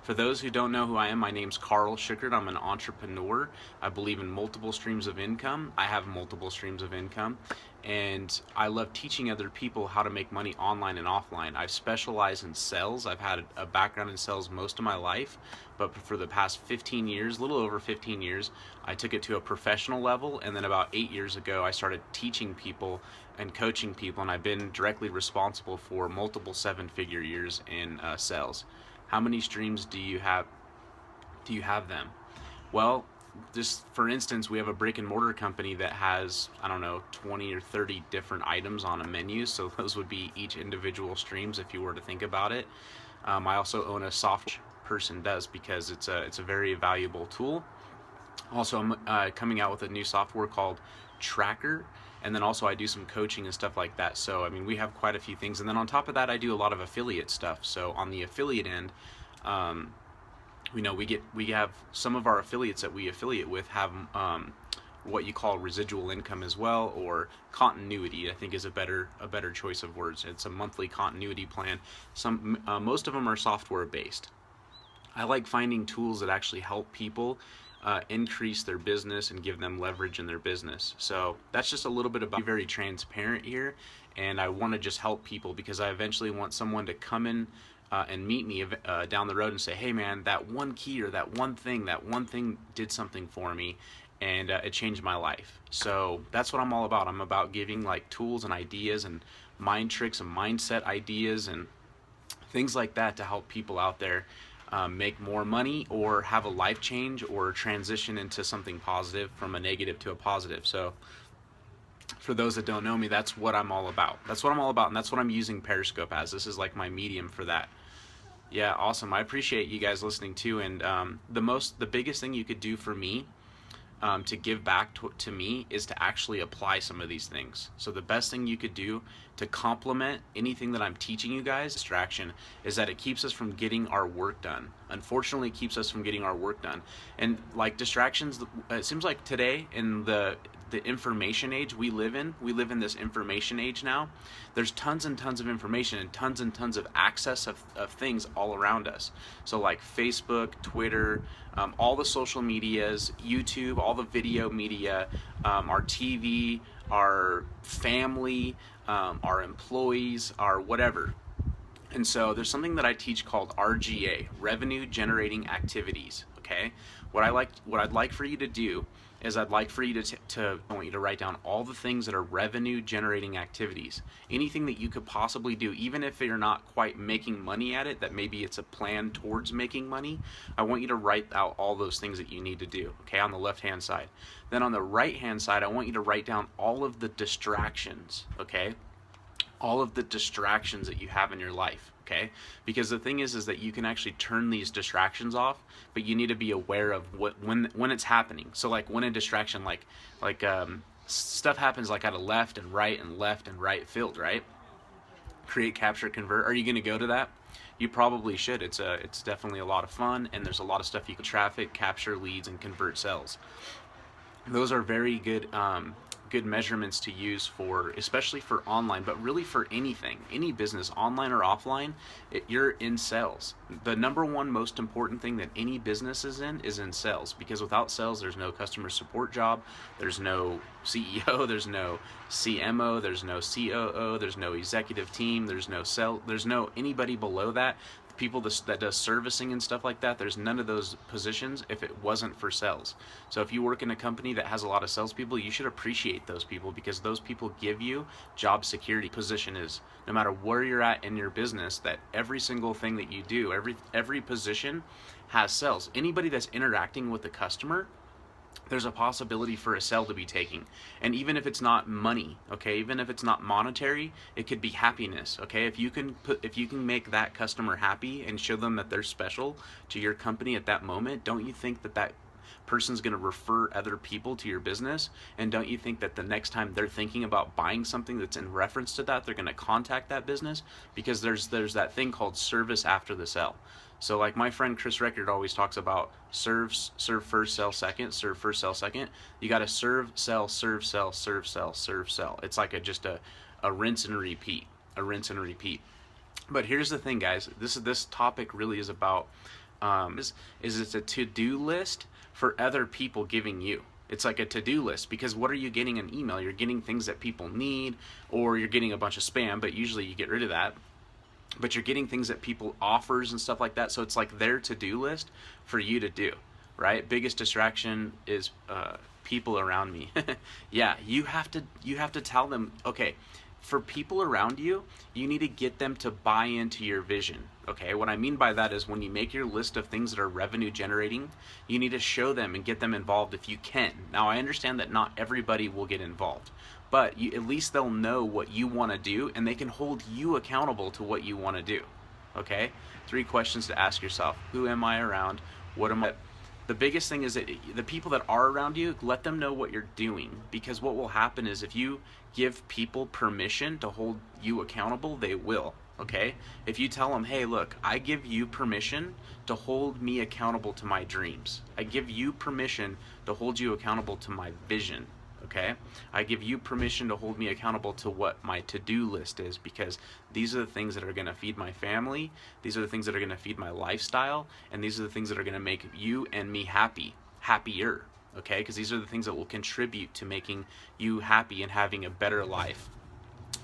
For those who don't know who I am, my name's Carl Schickert. I'm an entrepreneur. I believe in multiple streams of income. I have multiple streams of income, and I love teaching other people how to make money online and offline. I've specialized in sales. I've had a background in sales most of my life, but for the past 15 years, a little over 15 years, I took it to a professional level, and then about 8 years ago, I started teaching people and coaching people, and I've been directly responsible for multiple seven-figure years in sales. How many streams do you have? Do you have them? Well, just for instance, we have a brick and mortar company that has, I don't know, 20 or 30 different items on a menu. So those would be each individual streams if you were to think about it. I also own a software person does because it's a very valuable tool. Also, I'm coming out with a new software called Tracker, and then also I do some coaching and stuff like that. So I mean, we have quite a few things, and then on top of that, I do a lot of affiliate stuff. So on the affiliate end, we have some of our affiliates that we affiliate with have what you call residual income as well, or continuity, I think is a better choice of words. It's a monthly continuity plan. Most of them are software based. I like finding tools that actually help people increase their business and give them leverage in their business. So that's just a little bit about, very transparent here, and I want to just help people because I eventually want someone to come in and meet me down the road and say, hey man, that one key or that one thing did something for me, and it changed my life. So that's what I'm all about. I'm about giving like tools and ideas and mind tricks and mindset ideas and things like that to help people out there make more money or have a life change or transition into something positive from a negative to a positive. So for those that don't know me, that's what I'm all about. That's what I'm all about, and that's what I'm using Periscope as. This is like my medium for that. Yeah, awesome. I appreciate you guys listening too. And the biggest thing you could do for me to give back to me is to actually apply some of these things. So the best thing you could do to complement anything that I'm teaching you guys, distraction, is that it keeps us from getting our work done. Unfortunately, it keeps us from getting our work done. And like distractions, it seems like today in the information age we live in this information age now. There's tons and tons of information and tons of access of things all around us. So like Facebook, Twitter, all the social medias, YouTube, all the video media, our TV, our family, our employees, our whatever. And so there's something that I teach called RGA, Revenue Generating Activities. Okay, what I'd like for you to do is I want you to write down all the things that are revenue generating activities. Anything that you could possibly do, even if you're not quite making money at it, that maybe it's a plan towards making money. I want you to write out all those things that you need to do, okay, on the left hand side. Then on the right hand side, I want you to write down all of the distractions, okay? All of the distractions that you have in your life, okay? Because the thing is that you can actually turn these distractions off, but you need to be aware of when it's happening. So like when a distraction, like stuff happens like at a left and right field, right? Create, capture, convert. Are you going to go to that? You probably should. It's definitely a lot of fun, and there's a lot of stuff you can traffic, capture leads, and convert sales. Those are very good good measurements to use for, especially for online, but really for anything, any business, online or offline. You're in sales. The number one most important thing that any business is in sales, because without sales, there's no customer support job, there's no CEO, there's no CMO, there's no COO, there's no executive team, there's no anybody below that. People that does servicing and stuff like that, there's none of those positions if it wasn't for sales. So if you work in a company that has a lot of salespeople, you should appreciate those people, because those people give you job security. Position is, no matter where you're at in your business, that every single thing that you do, every position has sales. Anybody that's interacting with the customer, there's a possibility for a sale to be taken. And even if it's not money, okay, even if it's not monetary, it could be happiness, okay? If you can make that customer happy and show them that they're special to your company at that moment, don't you think that person's going to refer other people to your business? And don't you think that the next time they're thinking about buying something that's in reference to that, they're going to contact that business? Because there's that thing called service after the sale. So like my friend Chris Record always talks about serve first, sell second, serve first, sell second. You got to serve, sell, serve, sell, serve, sell, serve, sell. It's like just a rinse and repeat, But here's the thing, guys. This topic really is about is it's a to-do list for other people giving you. It's like a to-do list, because what are you getting in email? You're getting things that people need, or you're getting a bunch of spam, but usually you get rid of that. But you're getting things that people offers and stuff like that. So it's like their to-do list for you to do, right? Biggest distraction is people around me. Yeah, you have to tell them, okay, for people around you, you need to get them to buy into your vision. Okay, what I mean by that is when you make your list of things that are revenue generating, you need to show them and get them involved if you can. Now, I understand that not everybody will get involved, but at least they'll know what you want to do, and they can hold you accountable to what you want to do. Okay, 3 questions to ask yourself: who am I around? What am I? The biggest thing is that the people that are around you, let them know what you're doing, because what will happen is if you give people permission to hold you accountable, they will. Okay, if you tell them, hey, look, I give you permission to hold me accountable to my dreams. I give you permission to hold you accountable to my vision. Okay, I give you permission to hold me accountable to what my to-do list is, because these are the things that are going to feed my family, these are the things that are going to feed my lifestyle, and these are the things that are going to make you and me happier. Okay, because these are the things that will contribute to making you happy and having a better life.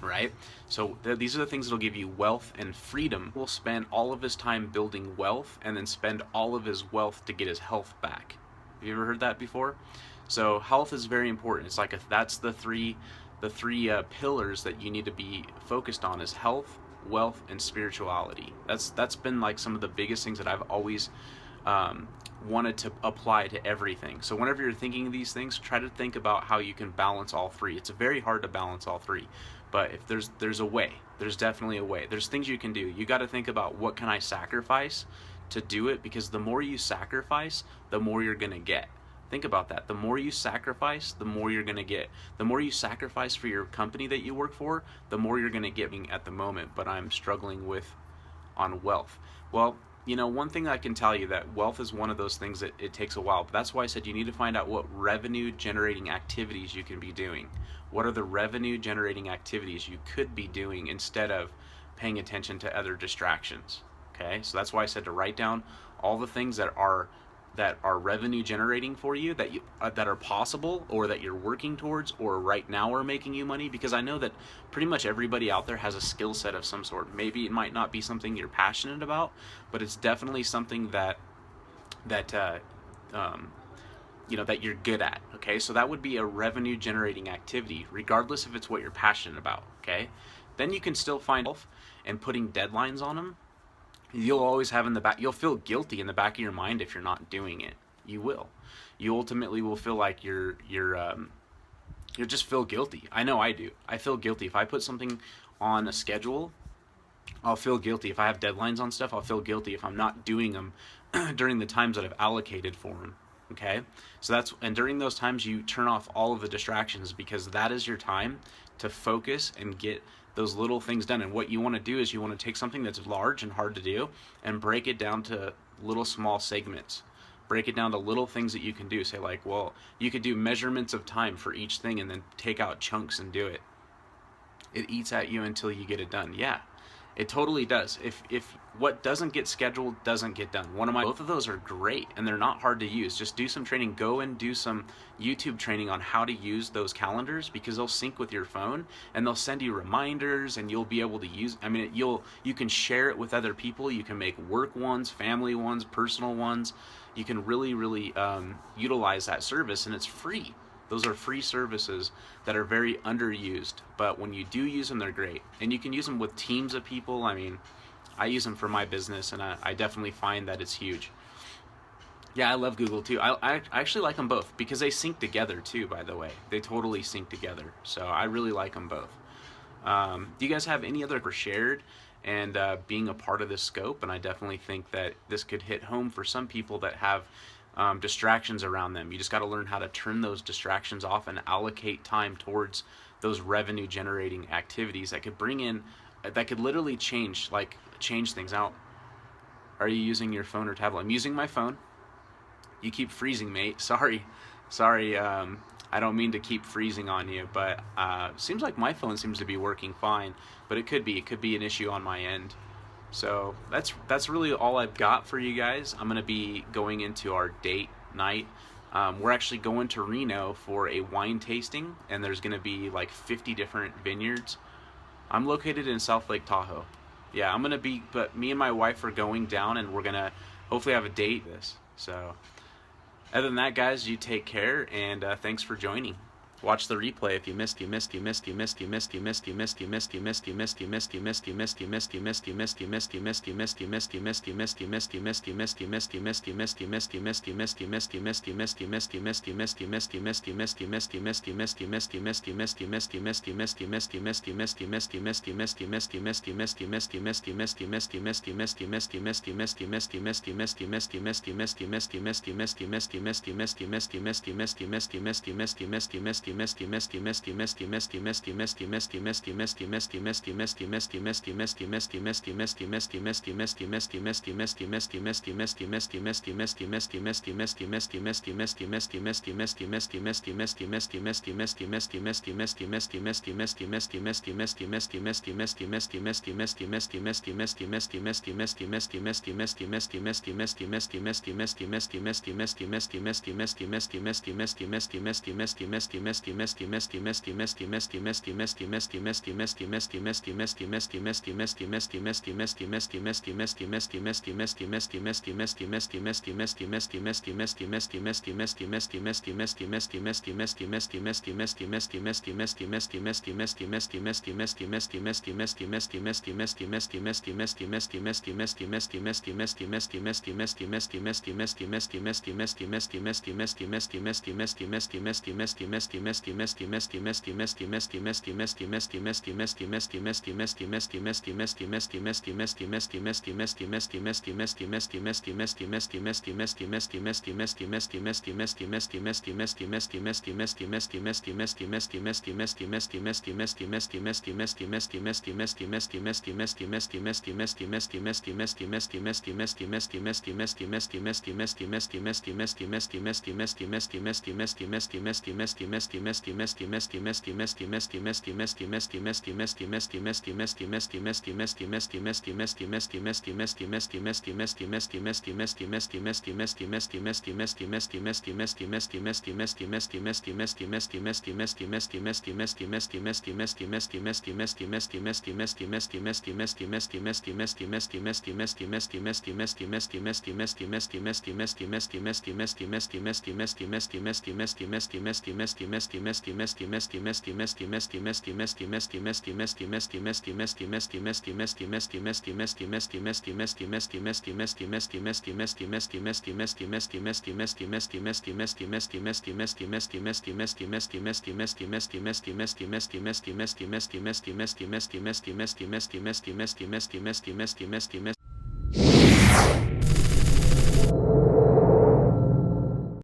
Right? So these are the things that will give you wealth and freedom. Will spend all of his time building wealth and then spend all of his wealth to get his health back. Have you ever heard that before? So health is very important. It's like that's the three pillars that you need to be focused on: is health, wealth, and spirituality. That's been like some of the biggest things that I've always wanted to apply to everything. So whenever you're thinking of these things, try to think about how you can balance all 3. It's very hard to balance all 3, but if there's a way. There's definitely a way. There's things you can do. You got to think about, what can I sacrifice to do it? Because the more you sacrifice, the more you're going to get. Think about that. The more you sacrifice, the more you're going to get. The more you sacrifice for your company that you work for, the more you're going to get at the moment. But I'm struggling with on wealth. Well, one thing I can tell you, that wealth is one of those things that it takes a while. But that's why I said you need to find out what revenue generating activities you can be doing. What are the revenue generating activities you could be doing instead of paying attention to other distractions? Okay, so that's why I said to write down all the things that are revenue generating for you, that are possible, or that you're working towards, or right now are making you money. Because I know that pretty much everybody out there has a skill set of some sort. Maybe it might not be something you're passionate about, but it's definitely something that you're good at. Okay, so that would be a revenue generating activity, regardless if it's what you're passionate about. Okay, then you can still find health, and putting deadlines on them. You'll always have you'll feel guilty in the back of your mind if you're not doing it. You will. You ultimately will feel like you'll just feel guilty. I know I do. I feel guilty if I put something on a schedule. I'll feel guilty if I have deadlines on stuff. I'll feel guilty if I'm not doing them during the times that I've allocated for them. Okay, so and during those times you turn off all of the distractions, because that is your time to focus and get those little things done. And what you want to do is you want to take something that's large and hard to do and break it down to little small segments. Break it down to little things that you can do. Say like, well, you could do measurements of time for each thing and then take out chunks and do it. It eats at you until you get it done. Yeah, it totally does. If what doesn't get scheduled doesn't get done. Both of those are great, and they're not hard to use. Just do some training. Go and do some YouTube training on how to use those calendars, because they'll sync with your phone and they'll send you reminders, and you'll be able to use. I mean, you can share it with other people. You can make work ones, family ones, personal ones. You can really utilize that service, and it's free. Those are free services that are very underused, but when you do use them, they're great. And you can use them with teams of people. I mean, I use them for my business, and I definitely find that it's huge. Yeah, I love Google too. I actually like them both, because they sync together too, by the way. They totally sync together. So I really like them both. Do you guys have any other shared and being a part of this scope? And I definitely think that this could hit home for some people that have distractions around them. You just got to learn how to turn those distractions off and allocate time towards those revenue generating activities that could bring in, that could literally change things out. Are you using your phone or tablet? I'm using my phone. You keep freezing, mate. Sorry. I don't mean to keep freezing on you, but seems like my phone seems to be working fine, but it could be an issue on my end. So that's really all I've got for you guys. I'm gonna be going into our date night. We're actually going to Reno for a wine tasting, and there's gonna be like 50 different vineyards. I'm located in South Lake Tahoe. Yeah, I'm gonna be, but me and my wife are going down, and we're gonna hopefully have a date this. So, other than that, guys, you take care, and thanks for joining. Watch the replay if you missed,